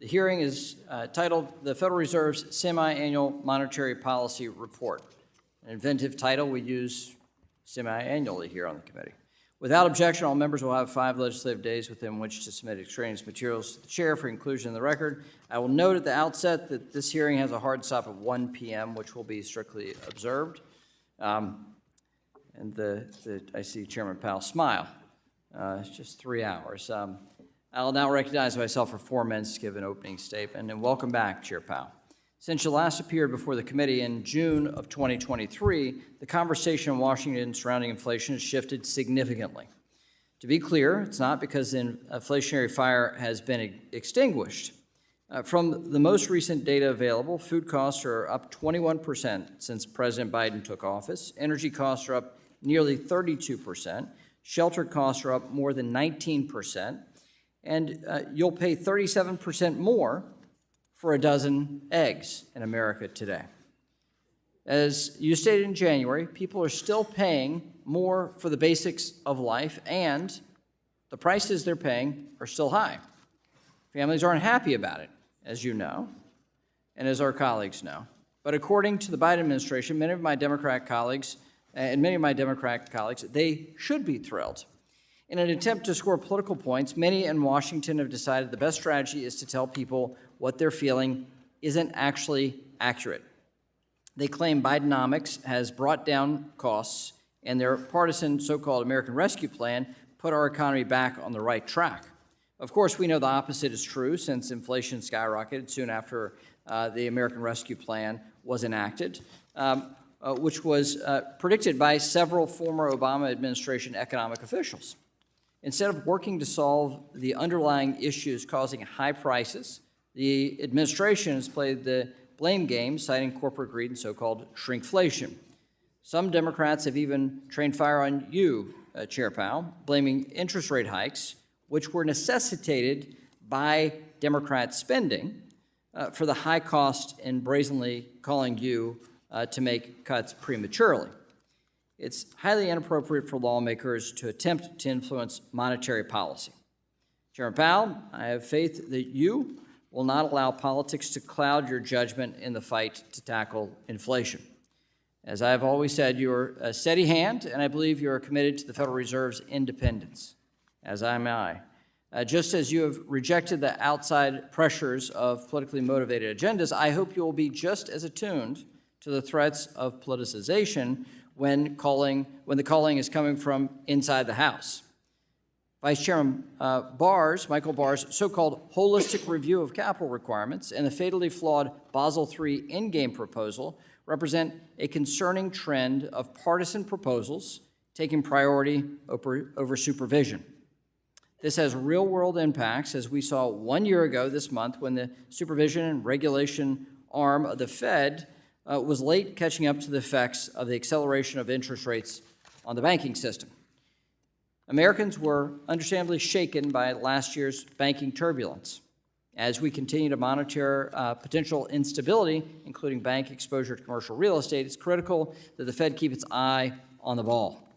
The hearing is titled The Federal Reserve's Semi-Annual Monetary Policy Report. An inventive title we use semi-annually here on the committee. Without objection, all members will have 5 legislative days within which to submit extraneous materials to the chair for inclusion in the record. I will note at the outset that this hearing has a hard stop at 1 p.m., which will be strictly observed. I see Chairman Powell smile. It's just 3 hours. I'll now recognize myself for 4 minutes to give an opening statement, and welcome back, Chair Powell. Since you last appeared before the committee in June of 2023, the conversation in Washington surrounding inflation has shifted significantly. To be clear, it's not because the inflationary fire has been extinguished. From the most recent data available, food costs are up 21% since President Biden took office. Energy costs are up nearly 32%. Shelter costs are up more than 19%. And you'll pay 37% more for a dozen eggs in America today. As you stated in January, people are still paying more for the basics of life, and the prices they're paying are still high. Families aren't happy about it, as you know, and as our colleagues know. But according to the Biden administration, many of my Democrat colleagues, they should be thrilled. In an attempt to score political points, many in Washington have decided the best strategy is to tell people what they're feeling isn't actually accurate. They claim Bidenomics has brought down costs, and their partisan so-called American Rescue Plan put our economy back on the right track. Of course, we know the opposite is true, since inflation skyrocketed soon after the American Rescue Plan was enacted, which was predicted by several former Obama administration economic officials. Instead of working to solve the underlying issues causing high prices, the administration has played the blame game, citing corporate greed and so-called shrinkflation. Some Democrats have even trained fire on you, Chair Powell, blaming interest rate hikes, which were necessitated by Democrat spending, for the high cost and brazenly calling you to make cuts prematurely. It's highly inappropriate for lawmakers to attempt to influence monetary policy. Chairman Powell, I have faith that you will not allow politics to cloud your judgment in the fight to tackle inflation. As I have always said, you're a steady hand, and I believe you are committed to the Federal Reserve's independence, as am I. Just as you have rejected the outside pressures of politically motivated agendas, I hope you will be just as attuned to the threats of politicization when the calling is coming from inside the House. Vice Chairman Michael Barr's so-called holistic review of capital requirements and the fatally flawed Basel III endgame proposal represent a concerning trend of partisan proposals taking priority over supervision. This has real-world impacts, as we saw 1 year ago this month when the supervision and regulation arm of the Fed was late catching up to the effects of the acceleration of interest rates on the banking system. Americans were understandably shaken by last year's banking turbulence. As we continue to monitor potential instability, including bank exposure to commercial real estate, it's critical that the Fed keep its eye on the ball.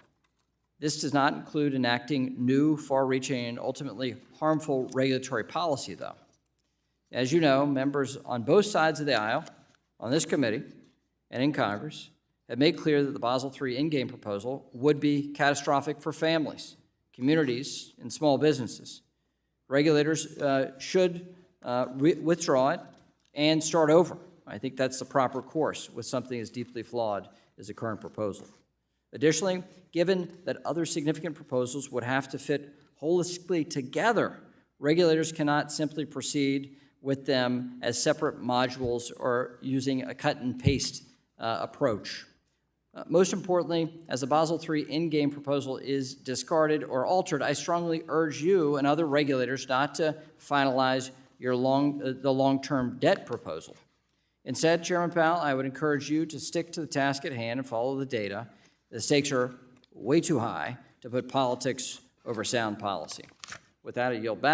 This does not include enacting new, far-reaching, and ultimately harmful regulatory policy, though. As you know, members on both sides of the aisle on this committee and in Congress have made clear that the Basel III endgame proposal would be catastrophic for families, communities, and small businesses. Regulators should withdraw it and start over. I think that's the proper course with something as deeply flawed as the current proposal. Additionally, given that other significant proposals would have to fit holistically together, regulators cannot simply proceed with them as separate modules or using a cut and paste approach. Most importantly, as the Basel III endgame proposal is discarded or altered, I strongly urge you and other regulators not to finalize the long-term debt proposal. Instead, Chairman Powell, I would encourage you to stick to the task at hand and follow the data. The stakes are way too high to put politics over sound policy. With that, I yield back.